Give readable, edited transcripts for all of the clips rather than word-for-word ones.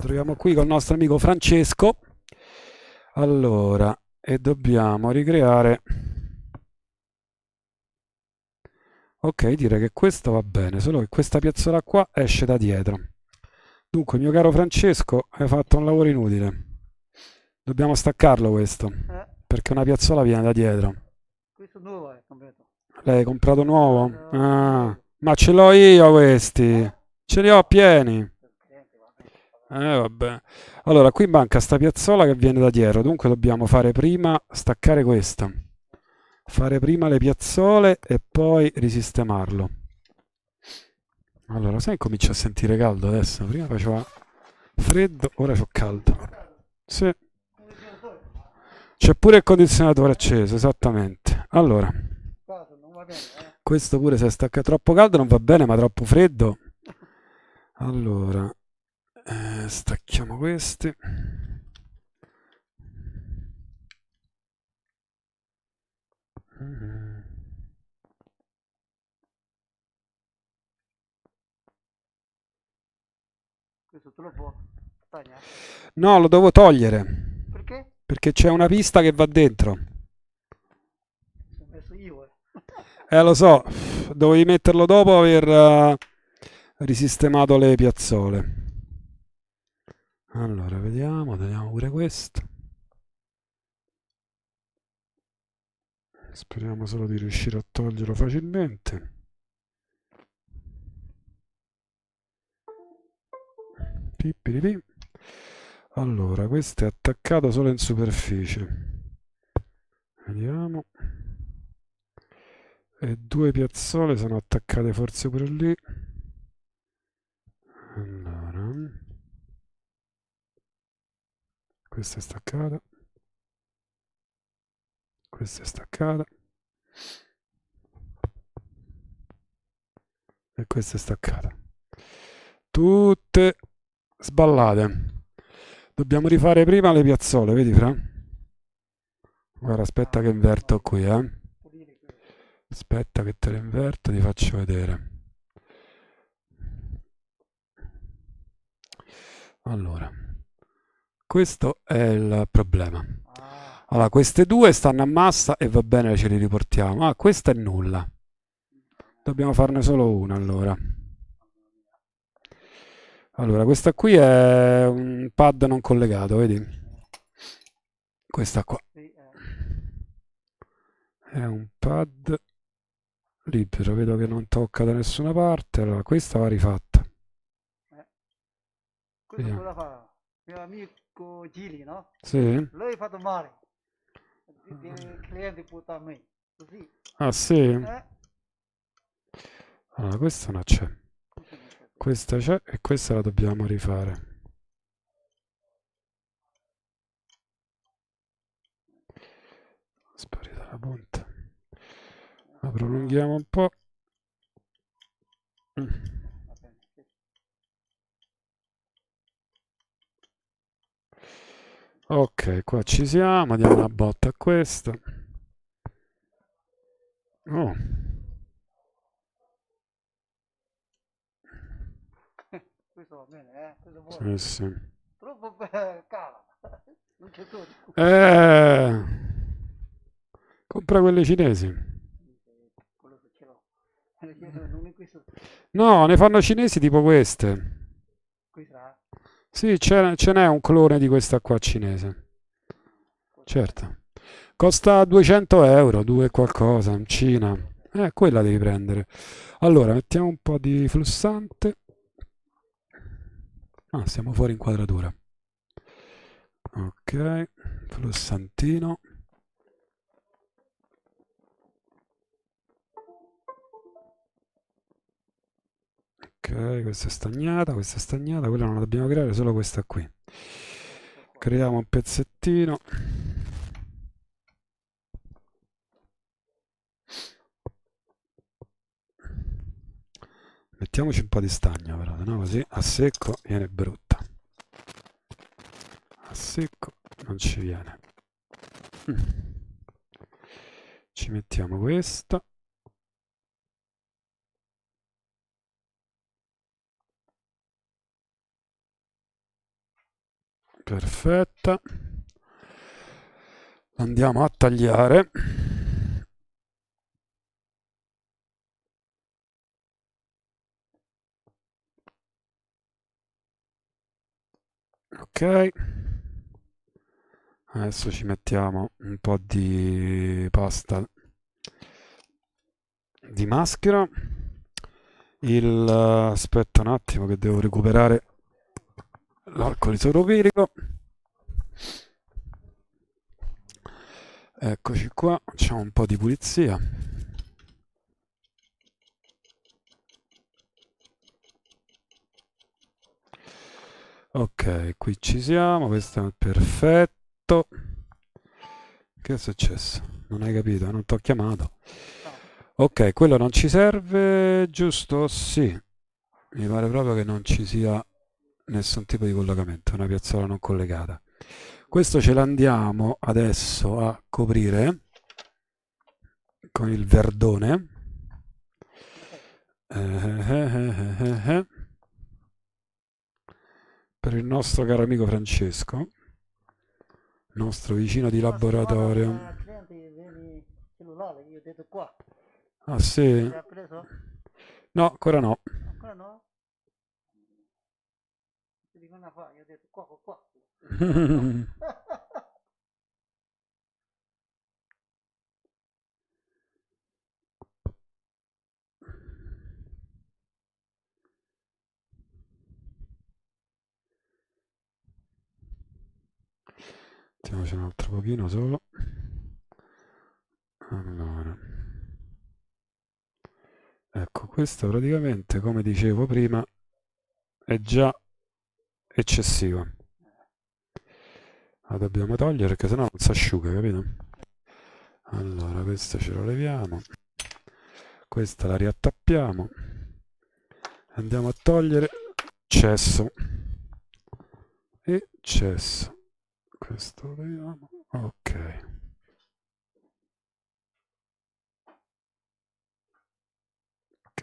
Troviamo qui col nostro amico Francesco. Allora, e dobbiamo ricreare. Ok, direi che questo va bene, solo che questa piazzola qua esce da dietro. Dunque, mio caro Francesco, hai fatto un lavoro inutile. Dobbiamo staccarlo questo, Eh, perché una piazzola viene da dietro. questo nuovo è comprato. L'hai comprato nuovo? Ah, Nuovo. ma ce l'ho io questi. Eh? Ce li ho pieni. Senti, va bene, va bene. Vabbè. Allora, qui manca sta piazzola che viene da dietro, dunque dobbiamo fare prima staccare questa. Fare prima le piazzole e poi risistemarlo. Allora, sai, comincia a sentire caldo adesso. Prima faceva freddo, ora c'ho caldo. Sì, Condizionatore. c'è pure il condizionatore acceso, esattamente. Allora, Questo non va bene, eh? questo pure se stacca troppo caldo non va bene, ma troppo freddo. Allora, stacchiamo questi. Mm. Questo tu lo puoi tagliare. No, lo devo togliere Perché? perché c'è una pista che va dentro. Ci ho messo io, eh. Lo so, dovevi metterlo dopo aver risistemato le piazzole. Allora, vediamo, teniamo pure questo. Speriamo solo di riuscire a toglierlo facilmente. Pippiripi. Allora, questo è attaccato solo in superficie. Vediamo. E due piazzole sono attaccate forse pure lì. Allora, questa è staccata. Questa è staccata. E questa è staccata. Tutte sballate. Dobbiamo rifare prima le piazzole, vedi Fra? Guarda, aspetta che Ah, inverto no, qui, pulire questo. Aspetta che te le inverto, ti faccio vedere. Allora, questo è il problema. Ah, Allora, queste due stanno a massa e va bene, ce li riportiamo. Ah, questa è nulla. Dobbiamo farne solo una allora. mamma mia. Allora, questa qui è un pad non collegato, vedi? Eh, Questa qua. sì, È un pad libero, vedo che non tocca da nessuna parte. Allora, questa va rifatta. eh. Questo Vediamo. cosa fa? Mio amico Gili, no? Sì? Lui ha fatto male. Il cliente porta a me. Così. Ah, sì? Eh? Allora, questa non c'è. Questo non c'è qui. Questa c'è e questa la dobbiamo rifare. Sparita la punta. La Fatto male. prolunghiamo un po'. Va bene. Sì. Ok, qua ci siamo. Diamo una botta a questa. Oh, Questo va bene, eh? Questo è buono. sì, sì. Troppo caro. Non c'è tutto. Eh, compra quelle cinesi. Quello che ce l'ho. Non è questo. No, ne fanno cinesi tipo queste. Questa? Sì, ce n'è un clone di questa qua cinese. Cosa è? Certo. Costa 200 euro, 2 qualcosa, in Cina. Quella devi prendere. Allora, mettiamo un po' di flussante. Ah, siamo fuori inquadratura. Ok, flussantino. Ok, questa è stagnata, quella non la dobbiamo creare, solo questa qui. Questo qua. Creiamo un pezzettino. Mettiamoci un po' di stagno però, no? Così a secco viene brutta. A secco non ci viene. Mm. Ci mettiamo questa. perfetta. Andiamo a tagliare. Ok, adesso ci mettiamo un po' di pasta di maschera. Aspetta un attimo che devo recuperare l'alcol isopropilico. Eccoci qua, facciamo un po' di pulizia. Ok, qui ci siamo, questo è perfetto. Che è successo? Non hai capito? Non ti ho chiamato. No. Ok, quello non ci serve, giusto? Sì. Mi pare proprio che non ci sia nessun tipo di collegamento, è una piazzola non collegata. Questo ce l'andiamo adesso a coprire con il verdone. Per il nostro caro amico Francesco, nostro vicino di Una settimana laboratorio. fa il cliente viene il cellulare, io ho detto qua. Ah sì? L'ha preso? No, ancora no. Ancora no? Settimana fa, io ho detto qua, qua, qua. Mettiamoci un altro pochino solo. Allora. Ecco, questa praticamente, come dicevo prima, è già eccessiva. La dobbiamo togliere perché sennò non si asciuga, capito? Allora, questa ce la leviamo. Questa la riattappiamo. Andiamo a togliere cesso. E cesso. Questo lo vediamo. Ok. Ok.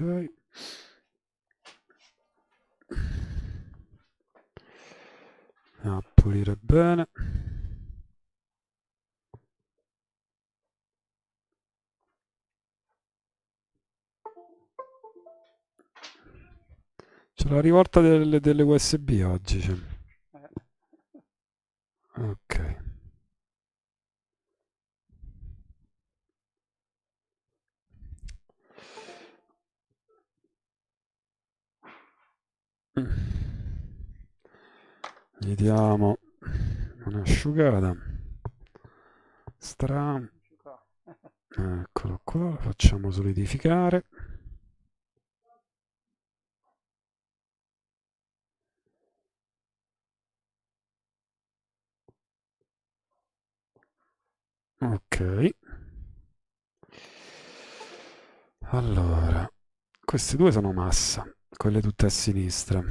Andiamo a pulire bene. C'è la rivolta delle USB oggi. C'è. Ok. Gli diamo un'asciugata. Eccolo qua, lo facciamo solidificare. Ok. Allora, queste due sono massa, quelle tutte a sinistra.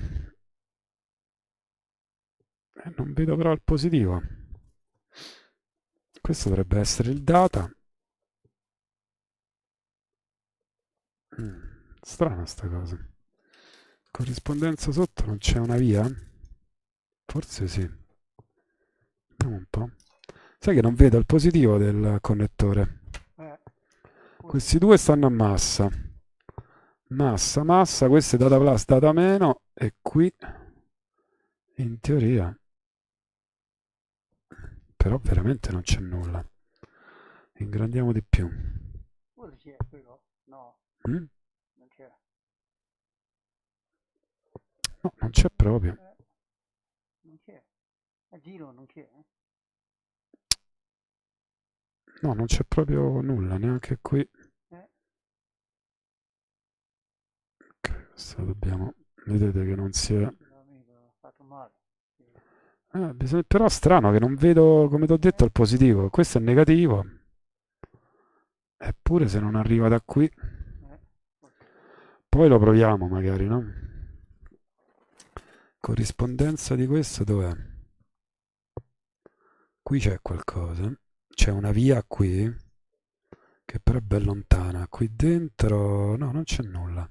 Non vedo però il positivo. Questo dovrebbe essere il data. Strana sta cosa. Corrispondenza sotto non c'è una via? Forse sì. Vediamo un po'. Sai che non vedo il positivo del connettore. Questi due stanno a massa. Massa, massa, questo è data plus, data meno. E qui, in teoria, però veramente non c'è nulla. Ingrandiamo di più. Quello c'è, quello? No, Mm? non c'è. No, non c'è proprio. Non c'è. A giro non c'è. No, non c'è proprio nulla, neanche qui. Questo dobbiamo... Vedete che non si è... Ho fatto male. Però è strano che non vedo, come ti ho detto, il positivo. Questo è negativo. Eppure se non arriva da qui... Poi lo proviamo magari, no? Corrispondenza di questo dov'è? Qui c'è qualcosa. C'è una via qui, che però è ben lontana. Qui dentro... No, non c'è nulla.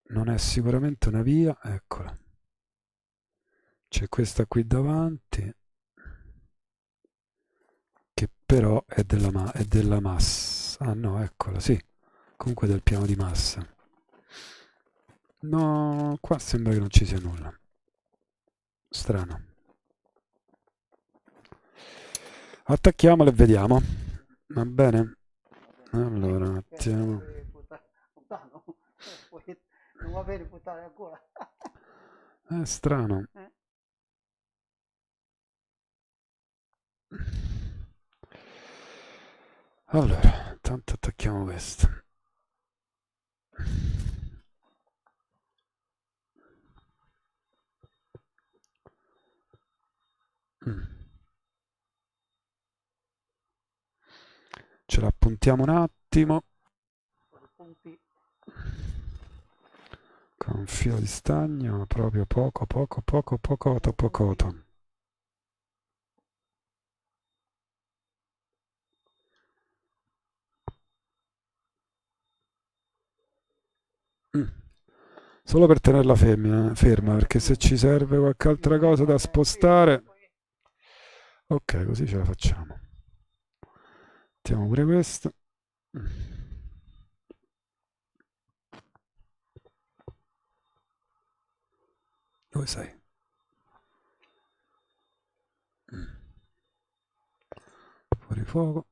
Non è sicuramente una via. Eccola. C'è questa qui davanti, che però è della massa. Ah no, eccola, sì. Comunque del piano di massa. No, qua sembra che non ci sia nulla. Strano. Attacchiamolo e vediamo. Va bene? Allora, un Che non attimo. deve buttare lontano. Poi non va bene buttare ancora. È strano. Eh? Allora, intanto attacchiamo questo. Mm. Ce la appuntiamo un attimo Con i punti. con un filo di stagno, ma proprio poco, poco, poco, pocoto, pocoto. Mm. Solo per tenerla ferma, perché se ci serve qualche altra cosa da spostare. Ok, così ce la facciamo. Mettiamo pure questo. Dove sei? Fuori fuoco.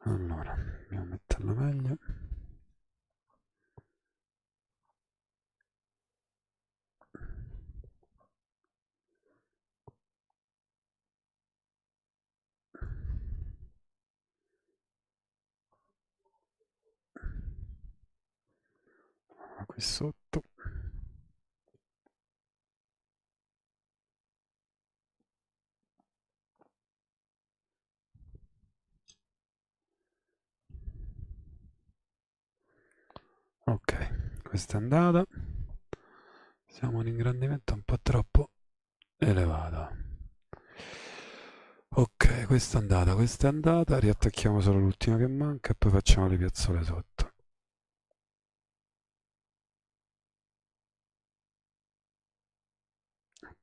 Allora, dobbiamo metterla meglio. Qui sotto. Ok, questa è andata. Siamo a un ingrandimento un po' troppo elevato. Ok, questa è andata, riattacchiamo solo l'ultima che manca e poi facciamo le piazzole sotto.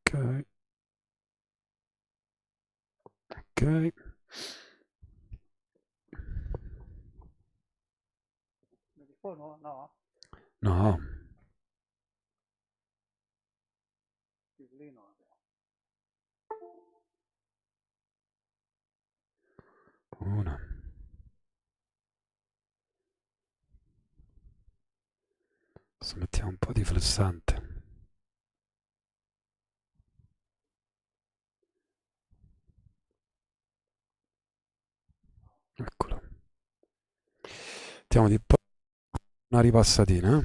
Ok, ok. Telefono? No. No, Lì no. una. Adesso mettiamo un po' di flessante. Eccolo. Mettiamo di una ripassatina.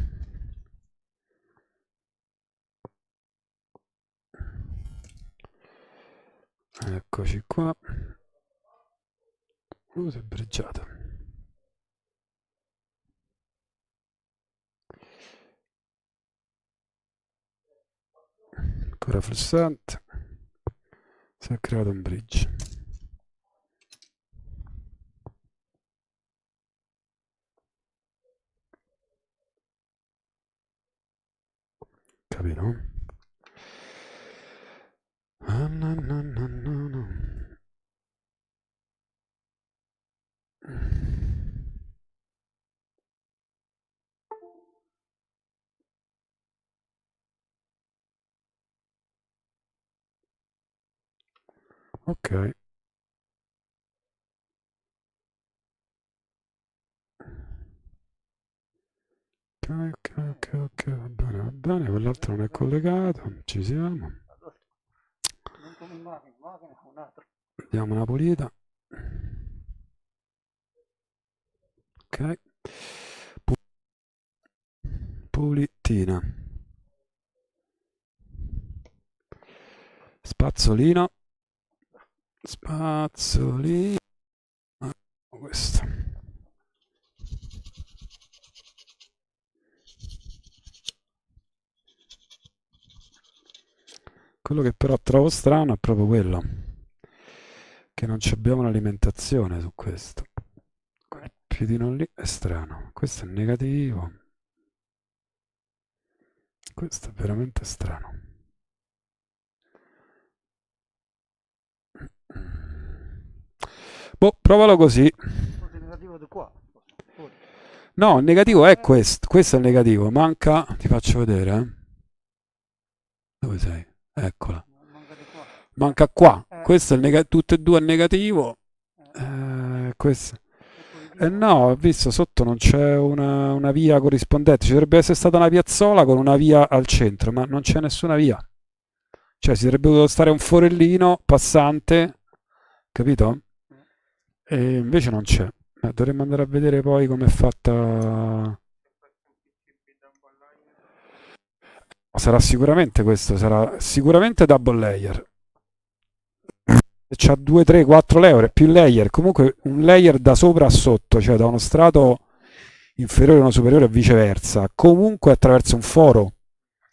Eccoci qua. Si è breggiata. Ancora flessante. Si è creato un bridge. Capito? Ah, no, no, no, no, no. Ok. Ok, ok, ok, ok, va bene, quell'altro non è collegato, ci siamo. Allora, non come macchina è un altro. Diamo una pulita. Ok. Pulitina. Spazzolino. Spazzolino. Questo. Quello che però trovo strano è proprio quello, che non ci abbiamo un'alimentazione su questo. Quel piedino lì è strano. Questo è negativo. Questo è veramente strano. Boh, provalo così. Forse negativo di qua. Forse. No, il negativo Ah, è questo. Questo è il negativo. Manca, ti faccio vedere, eh. Dove sei? Eccola. manca di qua. Manca qua. Eh, Questo è il tutte e due è negativo. qua Questo. è Eh positivo. no, ho visto sotto non c'è una via corrispondente. Ci dovrebbe essere stata una piazzola con una via al centro, ma non c'è nessuna via. Cioè, si sarebbe dovuto stare un forellino passante, capito? Eh, E invece non c'è. Dovremmo andare a vedere poi com'è fatta. Sarà sicuramente questo, sarà sicuramente double layer. Se c'ha 2, 3, 4 layer, più layer, comunque un layer da sopra a sotto, cioè da uno strato inferiore a uno superiore e viceversa, comunque attraverso un foro,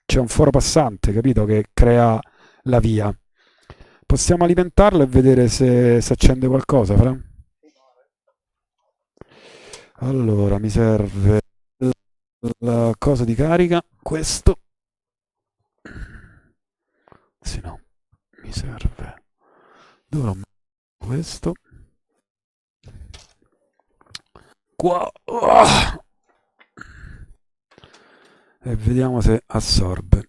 c'è un foro passante, capito, che crea la via. Possiamo alimentarlo e vedere se accende qualcosa, Fra? Allora, mi serve la cosa di carica, questo. Sì, no, mi serve. Dovrò mettere questo. Qua. E vediamo se assorbe.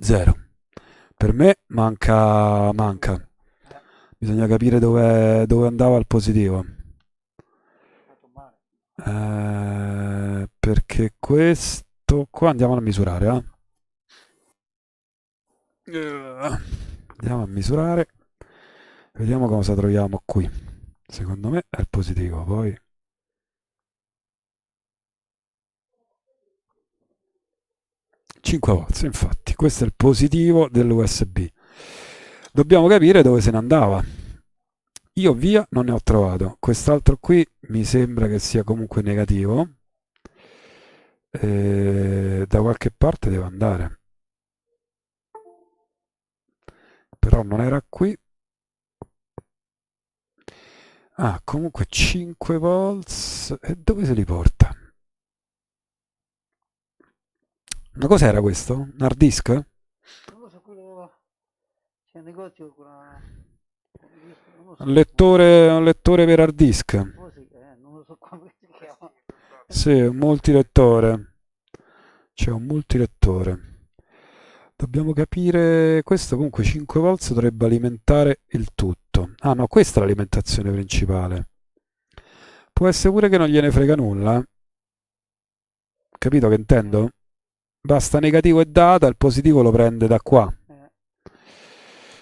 Zero. Per me manca. è Bisogna capire dove andava il positivo. stato male. Perché questo qua andiamo a misurare, eh? Andiamo a misurare. Vediamo cosa troviamo qui. Secondo me è il positivo, poi 5 volts, infatti, questo è il positivo dell'USB. Dobbiamo capire dove se ne andava. Io via non ne ho trovato, quest'altro qui mi sembra che sia comunque negativo. Da qualche parte deve andare, però non era qui. Ah, comunque 5 volts. E dove se li porta? Ma cos'era questo? Un hard disk? Non lo so, quello c'è un negozio con i dischi, non lo Un so. lettore, un lettore per hard disk. Così, non lo so come si chiama. Sì, un multilettore. C'è un multilettore. Dobbiamo capire. Questo comunque 5 volts dovrebbe alimentare il tutto. Ah no, questa è l'alimentazione principale. Può essere pure che non gliene frega nulla. Capito che Eh, intendo? Basta negativo e data, il positivo lo prende da qua. eh,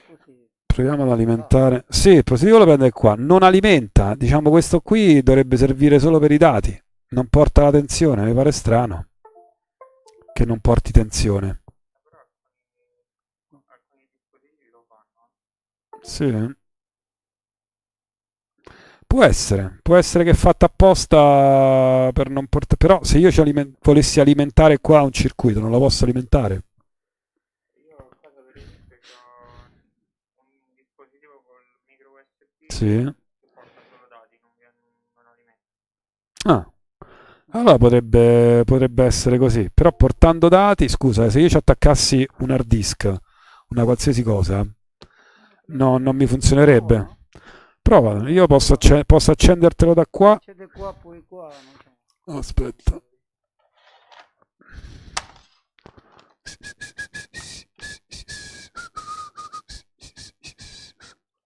così, Proviamo ad data. alimentare. Sì, il positivo lo prende qua. Non alimenta. Diciamo questo qui dovrebbe servire solo per i dati. Non porta la tensione. Mi pare strano che non porti tensione. Sì. Può essere che è fatta apposta per non portare. Però se io volessi alimentare qua un circuito, non lo posso alimentare. Sì. Ah, allora potrebbe essere così. Però portando dati, scusa, se io ci attaccassi un hard disk, una qualsiasi cosa, no, non mi Prova, funzionerebbe. Prova, io prova. posso accendertelo da qua. Accende qua, poi qua, non so. Aspetta.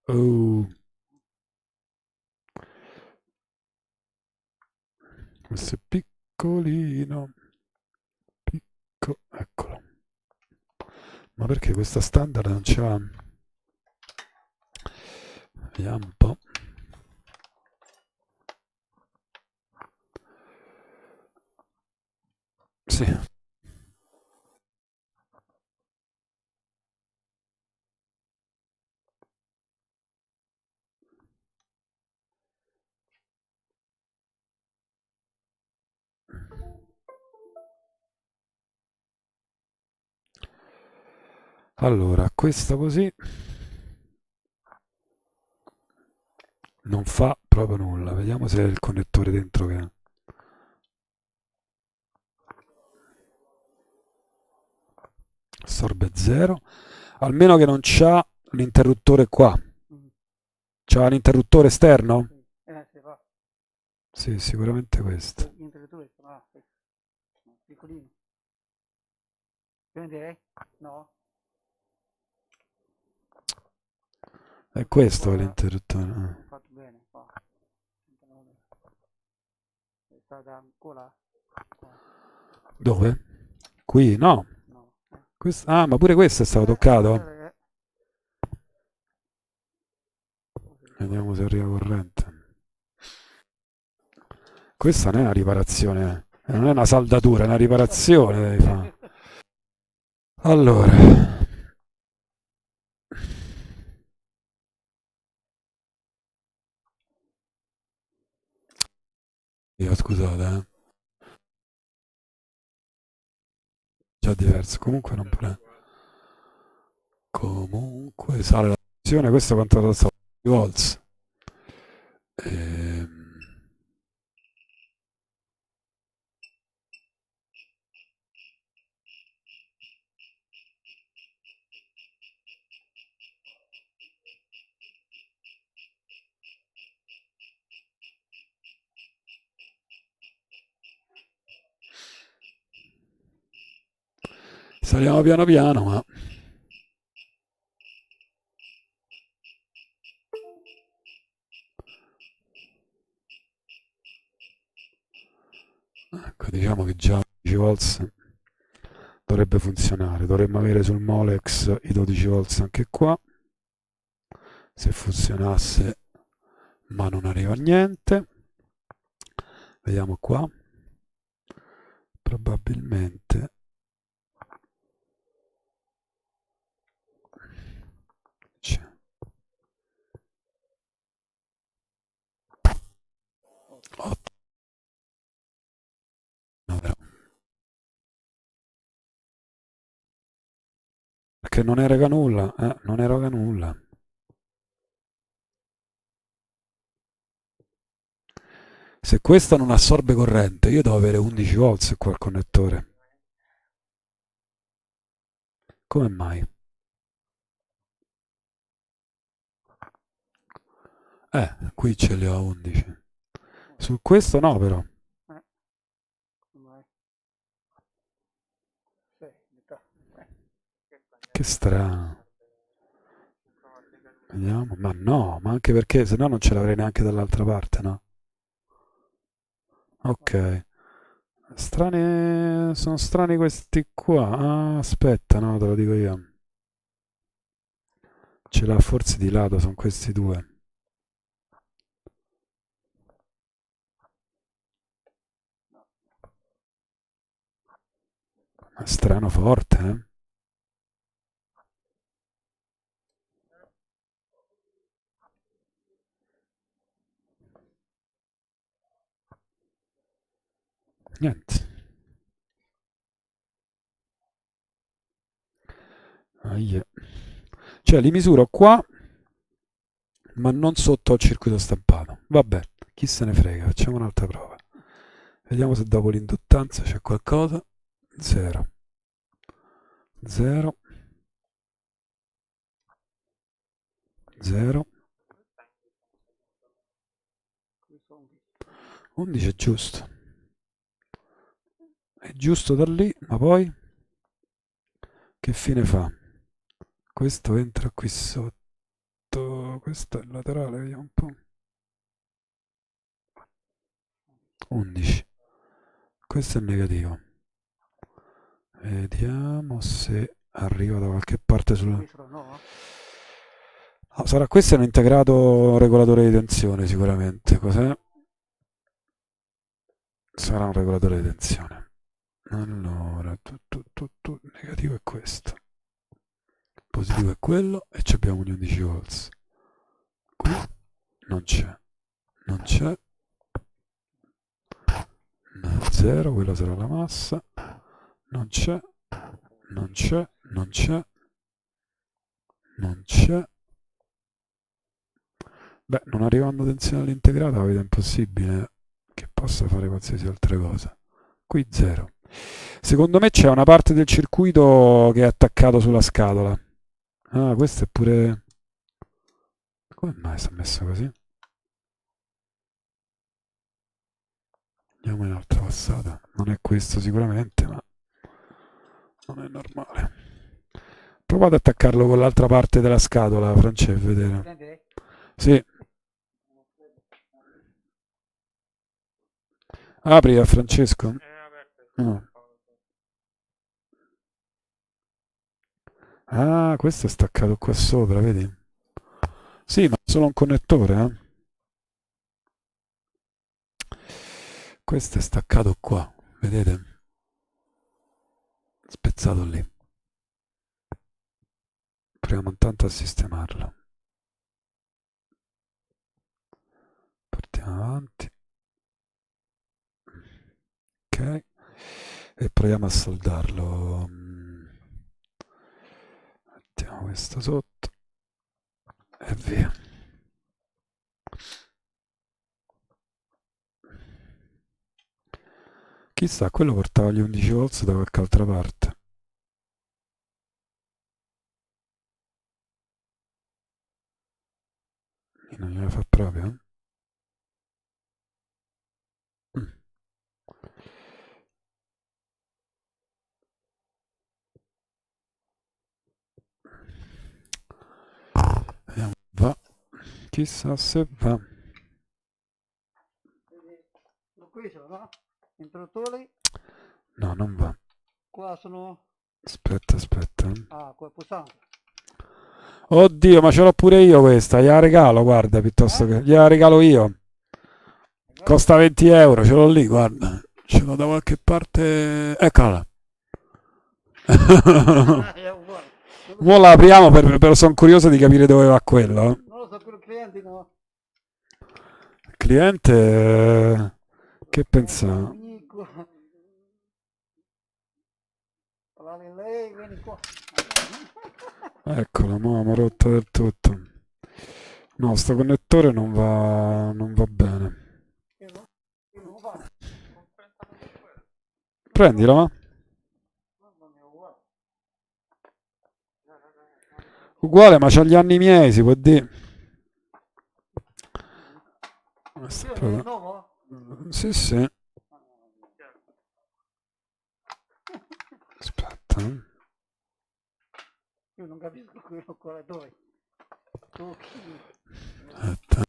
Oh, questo è piccolino. Eccolo. Ma perché questa standard non c'ha. Vediamo un po'. Sì, Allora, questo così non fa proprio nulla. Vediamo se è il connettore dentro che assorbe 0. Almeno che non c'ha l'interruttore qua. Mm, C'ha l'interruttore esterno? sì. Si fa. Sì, sicuramente questo. L'interruttore sta là, sì. No, piccolino. Vedete? No? È questo Qua l'interruttore. ho fatto bene, qua. 39. È stata ancora qua. Dove? Qui? No. No. Ah, ma pure questo è stato toccato? Guardate, Vediamo se arriva corrente. Questa non è una riparazione, non è una saldatura, è una riparazione devi fare. Allora, io scusate, già diverso. Comunque non prende. Comunque sale la tensione, questo quanto è stato 10 volts. Ehm, saliamo piano piano, ma ecco, diciamo che già 10 volts dovrebbe funzionare. Dovremmo avere sul Molex i 12 volts anche qua. Se funzionasse, ma non arriva a niente. Vediamo qua. Probabilmente c'è. 8, 9. Perché non eroga nulla, non eroga nulla. Se questa non assorbe corrente, io devo avere 11 volts qua al connettore. Come mai? Qui ce li ho 11. Su questo no però. vai. Sì, metà. Che strano. Vediamo. Ma no, ma anche perché se no non ce l'avrei neanche dall'altra parte, no? Ok. Strani, sono strani questi qua. Ah, aspetta, no, te lo dico io. Ce l'ha forse di lato, sono questi due. Ma strano forte, eh? Niente. Ahia. Cioè li misuro qua, ma non sotto al circuito stampato. Vabbè, chi se ne frega, facciamo un'altra prova. Vediamo se dopo l'induttanza c'è qualcosa. 0. 0. 0. 11 è giusto. È giusto da lì, ma poi che fine fa? Questo entra qui sotto. Questo è il laterale, vediamo un po'. 11. Questo è negativo. Vediamo se arriva da qualche parte sul... Questo no? Ah, sarà questo è un integrato regolatore di tensione sicuramente. Cos'è? Sarà un regolatore di tensione. Allora, negativo è questo. Positivo è quello e ci abbiamo gli 11 volts. Qui non c'è. Non c'è. 0, quella sarà la massa. Non c'è. Non c'è. Non c'è. Non c'è. Beh, non arrivando tensione all'integrata la vedo impossibile che possa fare qualsiasi altra cosa. Qui 0. Secondo me c'è una parte del circuito che è attaccato sulla scatola. Ah, questo è pure... Come mai si è messo così? Andiamo in altra passata. Non è questo sicuramente, ma non è normale. Prova ad attaccarlo con l'altra parte della scatola, Francesco, vedere. Prende? Sì, apri a Francesco. No. Ah, questo è staccato qua sopra, vedi? Sì, ma è solo un connettore, eh? Questo è staccato qua, vedete? Spezzato lì. Proviamo intanto a sistemarlo. Portiamo avanti. Ok. E proviamo a soldarlo. Mettiamo questo sotto. E via. Chissà, quello portava gli 11 volts da qualche altra parte. E non gliela fa proprio, eh? Mm. Vediamo, va. Chissà se va. Sono qui sono, interruttori, No, non va. qua sono... Aspetta, aspetta. Ah, qua è pulsante. Oddio, ma ce l'ho pure io questa. Gliela regalo, guarda, piuttosto che... Gliela regalo io. Costa 20 euro, ce l'ho lì, guarda. Ce l'ho da qualche parte. Eccola. È uguale. Mo la apriamo, sono curioso di capire dove va quello. Non lo so, quello clienti no. Cliente, che pensava? Amico. Parlare lei, vieni qua. Eccolo, mo abbiamo rotto del tutto. No, sto connettore non va bene. Io non va. Prendila, va? Mamma mia, uguale. Uguale, ma c'ha gli anni miei, si può dire. Io è nuovo? Sì, sì. Aspetta. Io non capisco quello qua dove. Aspetta.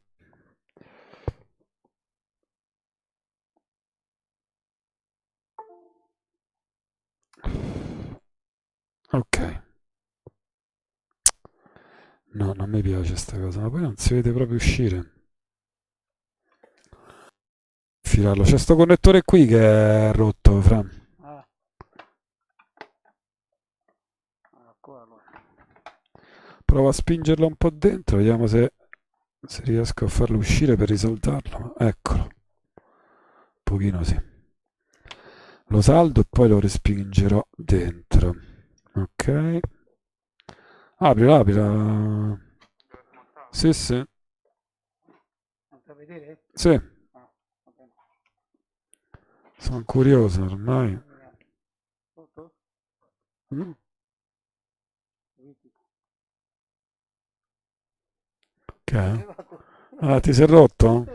Ok. No, non mi piace sta cosa, ma poi non si vede proprio uscire. Filarlo. C'è sto connettore qui che è rotto, Fra. Ah, qua allora. Provo a spingerlo un po' dentro, vediamo se riesco a farlo uscire per risoldarlo. Eccolo. Un pochino sì. Lo saldo e poi lo respingerò dentro. Ok. Aprila, aprila. Sì, sì. Non fa vedere? Sì. Ah, va bene. Sono curioso ormai. Sotto? Mm. Che è? Ah, ti sei rotto?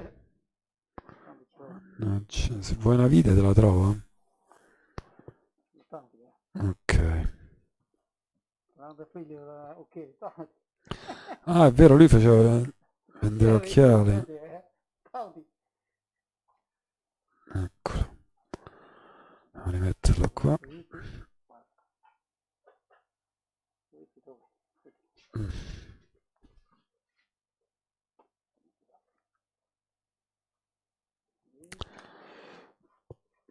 No, se vuoi una vite te la trovo. Ok. Ok, Ah, è vero, lui faceva... vendeva occhiali. Eccolo. Devo rimetterlo qua. Mm.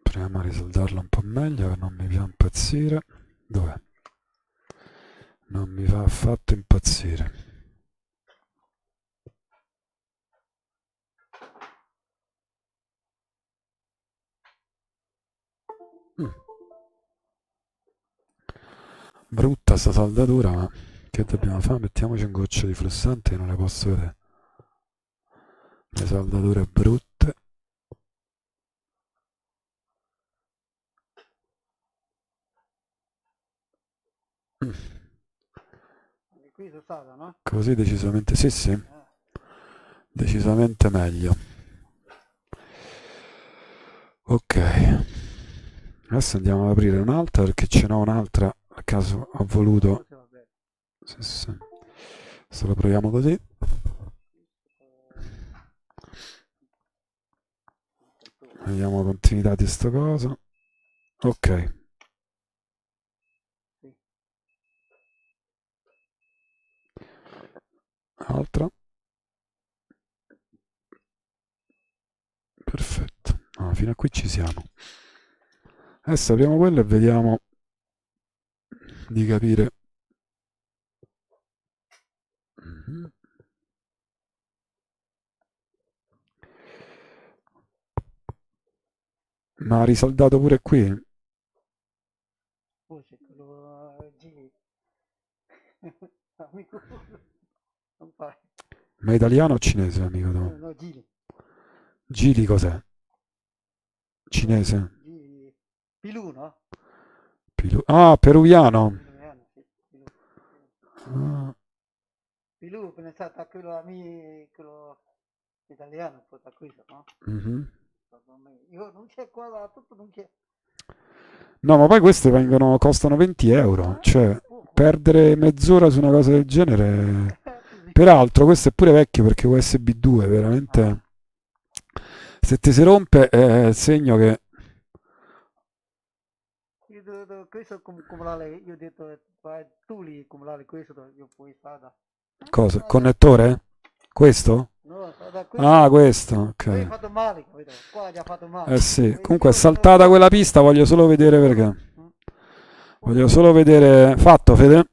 Proviamo a risoldarlo un po' meglio, che non mi fa impazzire. Dov'è? Non mi fa affatto impazzire. Mm. Brutta sta saldatura, ma Che dobbiamo fare? Mettiamoci un goccio di flussante che non le posso vedere. Le saldature brutte. Mm. Anche qui sono stato, no? Così decisamente sì, sì, decisamente meglio. Ok, adesso andiamo ad aprire un'altra perché ce n'ho un'altra a caso ho voluto. Così va bene. Sì, sì. Adesso lo proviamo così. Vediamo la continuità di sto coso. Ok, Sì. altra. Perfetto. Ah, fino a qui ci siamo. Adesso apriamo quello e vediamo di capire. Mhm. Ma ha risaldato pure qui? Poi c'è quello Gili. Amico, non fai. Ma italiano o cinese, amico tuo? No, Gili. Gili cos'è? Cinese? Gili. Pilù, no? Ah, peruviano. Piluiano, sì. Pilù. Ah, Pilù, pensate a quello, quello italiano, poi da questo, no? mhm. Io non c'è qua, tutto non c'è. No, ma poi queste costano 20 euro. Cioè, Poco. perdere mezz'ora su una cosa del genere. Così. Peraltro, questo è pure vecchio perché USB 2, Ah, veramente. Se ti si rompe è il segno che. questo come io ho detto, vai, tu lì come questo, io poi fada. Cosa? Fada, Connettore? Questo? no, fada Ah, questo, questo, poi hai ok. fatto male, capito? Qua gli ha fatto Eh male. sì, E comunque è io sono saltata qua, quella pista, voglio solo vedere sicuro. perché. Mm. Voglio Poco. solo vedere. Fatto, Fede?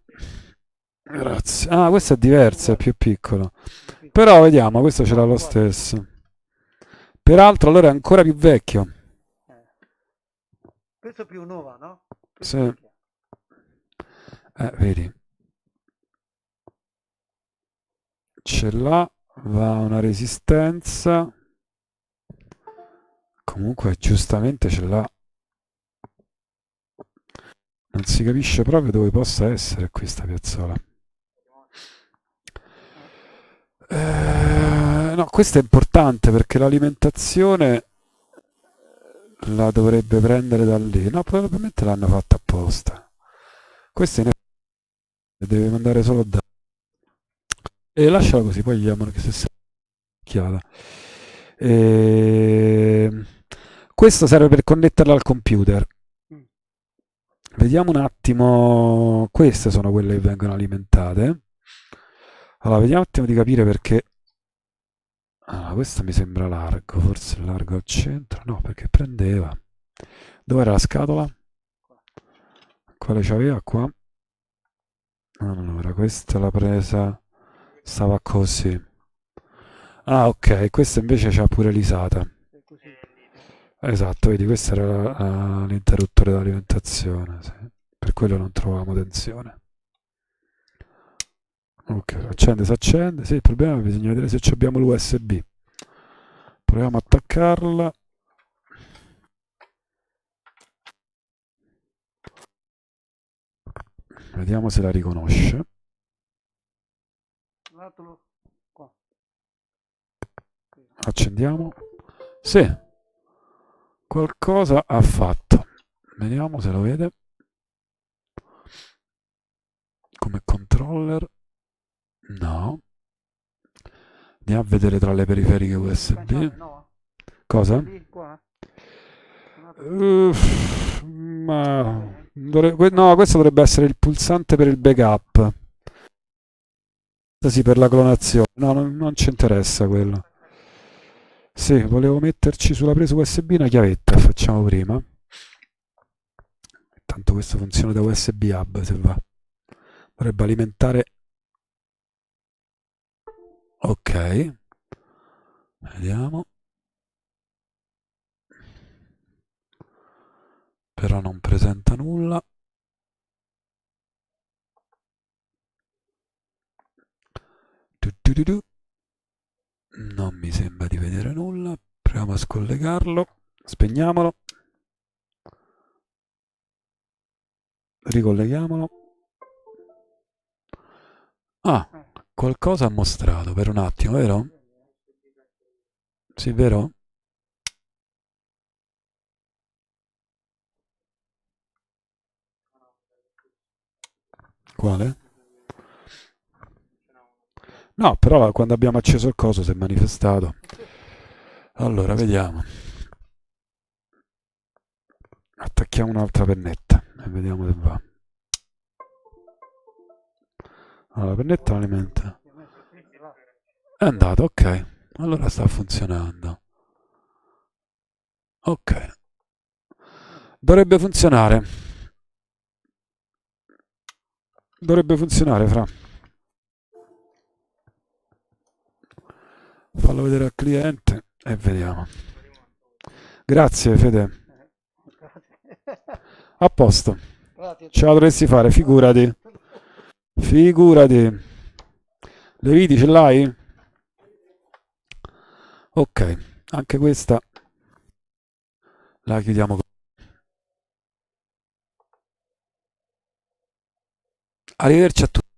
Grazie. Ah, questo è diverso, è Uguale, più piccolo. più piccolo. Però vediamo, questo ce l'ha Uguale, lo uguale. stesso. Peraltro allora è ancora più vecchio. Eh. Questo è più nuova, no? Questo è Sì. vecchia. Vedi, ce l'ha, va a una resistenza. Comunque giustamente ce l'ha. Non si capisce proprio dove possa essere questa piazzola. Eh. No, questo è importante perché l'alimentazione la dovrebbe prendere da lì. No, probabilmente l'hanno fatta apposta. Questa in effetti deve mandare solo da. E lasciala così, poi gli diamo che se sei chiara. E. Questo serve per connetterla al computer. Mm. Vediamo un attimo. Queste sono quelle che vengono alimentate. Allora, vediamo un attimo di capire perché. Allora, questo mi sembra largo, forse largo al centro. No, perché prendeva. Dov'era la scatola? Qua. Quale c'aveva qua? Allora, questa l'ha presa. Stava così. Ah, ok, questa invece c'ha pure l'isata. È così. Esatto, vedi, questo era l'interruttore d'alimentazione, sì. Per quello non trovavamo tensione. Ok, accende, si accende. Sì, il problema è che bisogna vedere se abbiamo l'USB. Proviamo a attaccarla. Vediamo se la riconosce. Guardatelo qua. Qui. Accendiamo. Sì, qualcosa ha fatto. Vediamo se lo vede. Come controller. No. Andiamo a vedere tra le periferiche USB. Sganciare, no? Cosa? Lì, qua. Un altro qui. Ma Bene. no, questo dovrebbe essere il pulsante per il backup. Sì, per la clonazione. No, non ci interessa quello. Sì, volevo metterci sulla presa USB una chiavetta. Facciamo prima. Tanto questo funziona da USB hub se va. Dovrebbe alimentare. Ok. Vediamo. Però non presenta nulla. Tu. Non mi sembra di vedere nulla. Proviamo a scollegarlo. Spegniamolo. Ricolleghiamolo. Ah, qualcosa ha mostrato per un attimo, vero? Sì, vero? Quale? No, però quando abbiamo acceso il coso si è manifestato. Allora, vediamo. Attacchiamo un'altra pennetta e vediamo se va. Allora, la pennetta non alimenta. È andato, ok. Allora sta funzionando. Ok. Dovrebbe funzionare. Dovrebbe funzionare, Fra. Fallo vedere al cliente e vediamo. Grazie, Fede. Grazie. A posto. Grazie a Ce la te. dovresti fare, figurati. Figurati. Le viti ce l'hai? Ok, anche questa la chiudiamo. Arrivederci a tutti.